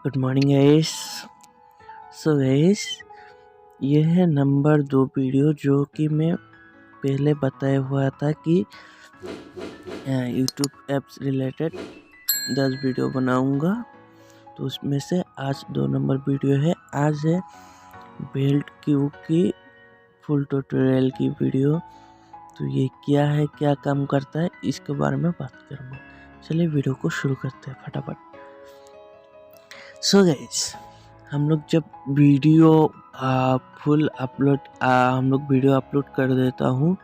Good morning guys. So guys, ये है number 2 video जो कि मैं पहले बताया हुआ था कि यूट्यूब ऐप्स रिलेटेड 10 वीडियो बनाऊंगा। तो उसमें से आज 2 नंबर वीडियो है। आज है बेल्ट क्यू की फुल ट्यूटोरियल की वीडियो। तो ये क्या है, क्या काम करता है, इसके बारे में बात करूँगा। चलिए वीडियो को शुरू करते हैं फटाफट। सो गाइस, हम लोग जब वीडियो फुल अपलोड हम लोग वीडियो अपलोड कर देता हूँ।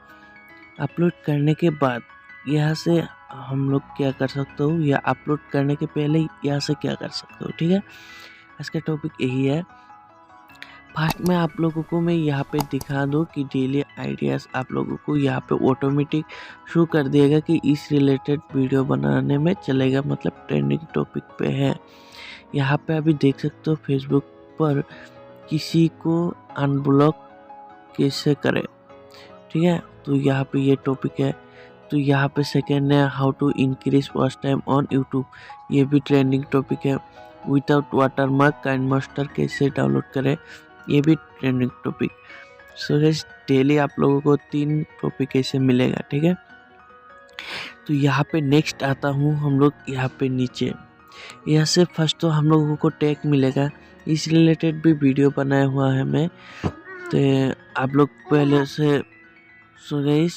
अपलोड करने के बाद यहाँ से हम लोग क्या कर सकते हो, या अपलोड करने के पहले यहाँ से क्या कर सकते हो, ठीक है। इसका टॉपिक यही है। फर्स्ट में आप लोगों को मैं यहाँ पे दिखा दूँ कि डेली आइडियाज़ आप लोगों को यहाँ पे ऑटोमेटिक शो कर देगा कि इस रिलेटेड वीडियो बनाने में चलेगा, मतलब ट्रेंडिंग टॉपिक पे है। यहाँ पे अभी देख सकते हो फेसबुक पर किसी को अनब्लॉक कैसे करें, ठीक है। तो यहाँ पे ये टॉपिक है। तो यहाँ पे सेकेंड है how to increase watch time on YouTube, ये भी ट्रेंडिंग टॉपिक है। विदाउट वाटरमार्क काइनमास्टर कैसे डाउनलोड करें, ये भी trending topic. So guys, daily आप लोगों को 3 टॉपिक ऐसे मिलेगा, ठीक है। तो यहाँ पे नेक्स्ट आता हूँ हम लोग यहाँ पे नीचे। यहाँ से फर्स्ट तो हम लोगों को टैग मिलेगा, इस रिलेटेड भी वीडियो बनाया हुआ है मैं। तो आप लोग पहले से सो गाइस,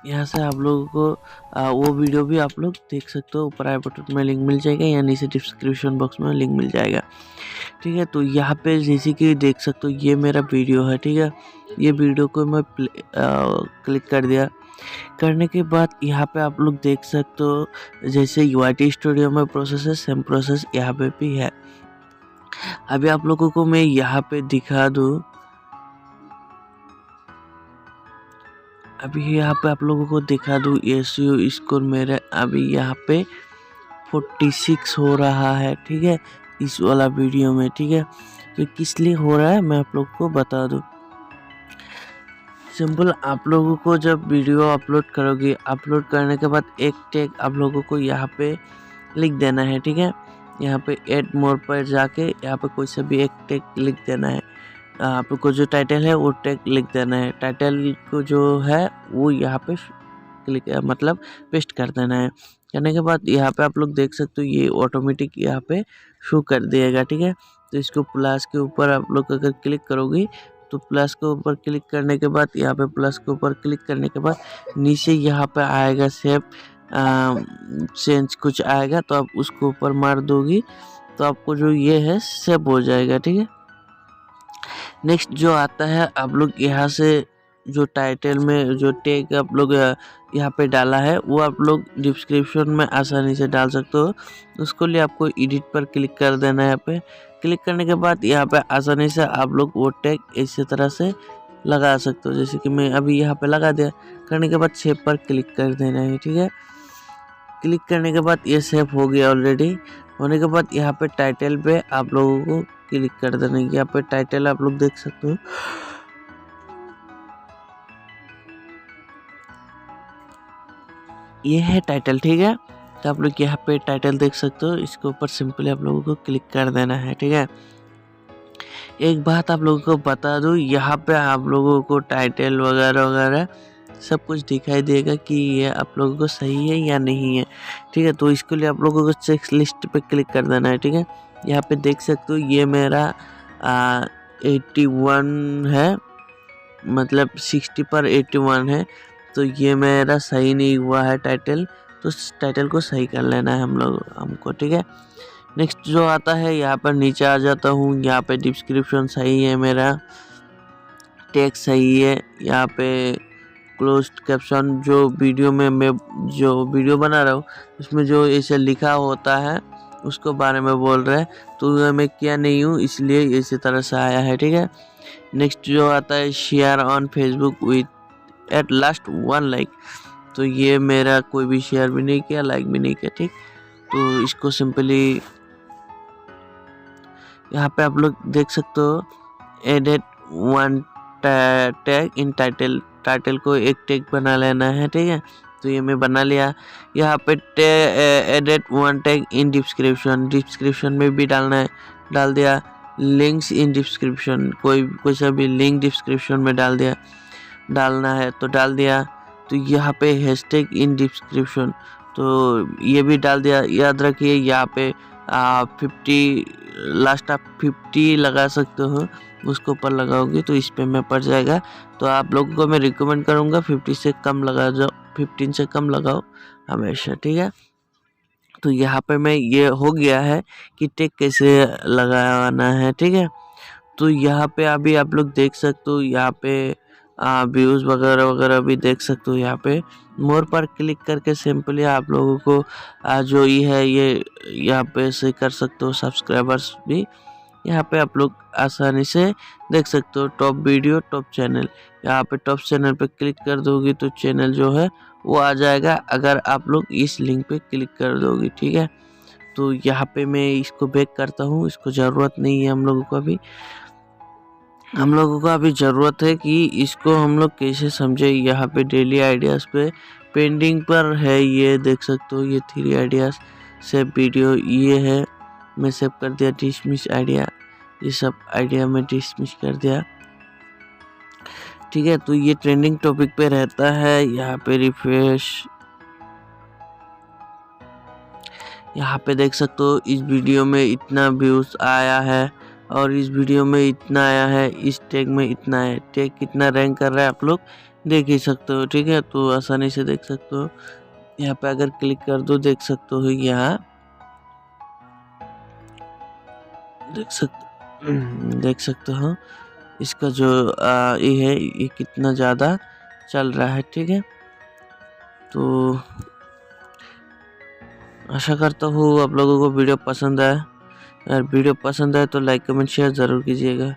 यहाँ से आप लोगों को वो वीडियो भी आप लोग देख सकते हो। ऊपर आई बटन में लिंक मिल जाएगा या नीचे डिस्क्रिप्शन बॉक्स में लिंक मिल जाएगा, ठीक है। तो यहाँ पे जैसे कि देख सकते हो ये मेरा वीडियो है, ठीक है। ये वीडियो को मैं क्लिक कर दिया। करने के बाद यहाँ पे आप लोग देख सकते हो जैसे यूआईटी स्टूडियो में प्रोसेस है, सेम प्रोसेस यहाँ पे भी है। अभी आप लोगों को मैं यहाँ पे दिखा दूँ। अभी यहाँ पे आप लोगों को दिखा दूँ एसईओ स्कोर मेरे अभी यहाँ पे 46 हो रहा है, ठीक है, इस वाला वीडियो में, ठीक है। तो किस लिए हो रहा है मैं आप लोगों को बता दूँ। सिंपल, आप लोगों को जब वीडियो अपलोड करोगे, अपलोड करने के बाद एक टैग आप लोगों को यहाँ पे लिख देना है, ठीक है। यहाँ पे ऐड मोर पर जाके यहाँ पे कोई सा भी एक टैग लिख देना है। आपको जो टाइटल है वो टैग लिख देना है। टाइटल को जो है वो यहाँ पे क्लिक मतलब पेस्ट कर देना है। करने के बाद यहाँ पे आप लोग देख सकते हो ये ऑटोमेटिक यहाँ पे शो कर देगा, ठीक है। तो इसको प्लस के ऊपर आप लोग अगर क्लिक करोगे तो प्लस के ऊपर क्लिक करने के बाद यहाँ पे प्लस के ऊपर क्लिक करने के बाद नीचे यहाँ पे आएगा सेव चेंज कुछ आएगा, तो आप उसको ऊपर मार दोगी तो आपको जो ये है सेव हो जाएगा, ठीक है। नेक्स्ट जो आता है, आप लोग यहाँ से जो टाइटल में जो टैग आप लोग यहाँ पे डाला है वो आप लोग डिस्क्रिप्शन में आसानी से डाल सकते हो। उसको लिए आपको एडिट पर क्लिक कर देना है। यहाँ पे क्लिक करने के बाद यहाँ पे आसानी से आप लोग वो टैग इसी तरह से लगा सकते हो, जैसे कि मैं अभी यहाँ पे लगा दिया। करने के बाद सेव पर क्लिक कर देना है, ठीक है। क्लिक करने के बाद ये सेव हो गया ऑलरेडी। होने के बाद यहाँ पे टाइटल पे आप लोगों को क्लिक कर देना है। यहाँ पे टाइटल आप लोग देख सकते हो, ये है टाइटल, ठीक है। तो आप लोग यहाँ पे टाइटल देख सकते हो, इसके ऊपर सिंपली आप लोगों को क्लिक कर देना है, ठीक है। एक बात आप लोगों को बता दूँ, यहाँ पे आप लोगों को टाइटल वगैरह वगैरह सब कुछ दिखाई देगा कि ये आप लोगों को सही है या नहीं है, ठीक है। तो इसके लिए आप लोगों को चेक लिस्ट पे क्लिक कर देना है, ठीक है। यहाँ पे देख सकते हो ये मेरा 81 है, मतलब 60 पर 81 है। तो ये मेरा सही नहीं हुआ है टाइटल, तो टाइटल को सही कर लेना है हमको, ठीक है। नेक्स्ट जो आता है, यहाँ पर नीचे आ जाता हूँ। यहाँ पे डिस्क्रिप्शन सही है, मेरा टैग सही है। यहाँ पे क्लोज्ड कैप्शन जो वीडियो में मैं जो वीडियो बना रहा हूँ उसमें जो ऐसे लिखा होता है उसको बारे में बोल रहा है, तो मैं किया नहीं हूँ इसलिए इसी तरह से आया है, ठीक है। नेक्स्ट जो आता है share on Facebook with at last 1 like, तो ये मेरा कोई भी शेयर भी नहीं किया, लाइक भी नहीं किया, ठीक। तो इसको सिंपली यहाँ पे आप लोग देख सकते हो added 1 tag in title, title को एक टैग बना लेना है, ठीक है। तो ये मैं बना लिया। यहाँ पे edit one tag in description में भी डालना है, डाल दिया। लिंक्स इन डिस्क्रिप्शन, कोई सा भी लिंक डिस्क्रिप्शन में डालना है तो डाल दिया। तो यहाँ पे हैशटैग इन डिस्क्रिप्शन, तो ये भी डाल दिया। याद रखिए यहाँ पे 50 लास्ट आप 50 लगा सकते हो, उसके ऊपर लगाओगे तो इस पे में पड़ जाएगा। तो आप लोगों को मैं रिकमेंड करूँगा 50 से कम लगा जाओ, 15 से कम लगाओ हमेशा, ठीक है। तो यहाँ पे मैं ये हो गया है कि टेक कैसे लगाना है, ठीक है। तो यहाँ पे अभी आप लोग देख सकते हो, यहाँ पे व्यूज़ वगैरह वगैरह भी देख सकते हो। यहाँ पे मोर पर क्लिक करके सिंपली आप लोगों को जो ये है ये यहाँ पे से कर सकते हो। सब्सक्राइबर्स भी यहाँ पे आप लोग आसानी से देख सकते हो। टॉप वीडियो टॉप चैनल, यहाँ पे टॉप चैनल पे क्लिक कर दोगे तो चैनल जो है वो आ जाएगा, अगर आप लोग इस लिंक पे क्लिक कर दोगे, ठीक है। तो यहाँ पे मैं इसको बैक करता हूँ, इसको ज़रूरत नहीं है हम लोगों को अभी। हम लोगों को अभी ज़रूरत है कि इसको हम लोग कैसे समझे। यहाँ पे डेली आइडियाज़ पे पेंडिंग पर है, ये देख सकते हो, ये 3 आइडियाज़ सेव वीडियो ये है, मैं सेव कर दिया। डिसमिस आइडिया, ये सब आइडिया में डिसमिस कर दिया, ठीक है। तो ये ट्रेंडिंग टॉपिक पे रहता है। यहाँ पे रिफ्रेश, यहाँ पे देख सकते हो इस वीडियो में इतना व्यूज़ आया है और इस वीडियो में इतना आया है, इस टैग में इतना है। टैग कितना रैंक कर रहा है आप लोग देख ही सकते हो, ठीक है। तो आसानी से देख सकते हो। यहाँ पे अगर क्लिक कर दो देख सकते हो, यहाँ देख सकते हो इसका जो ये है ये कितना ज़्यादा चल रहा है, ठीक है। तो आशा करता हूँ आप लोगों को वीडियो पसंद आए। अगर वीडियो पसंद आए तो लाइक कमेंट शेयर ज़रूर कीजिएगा।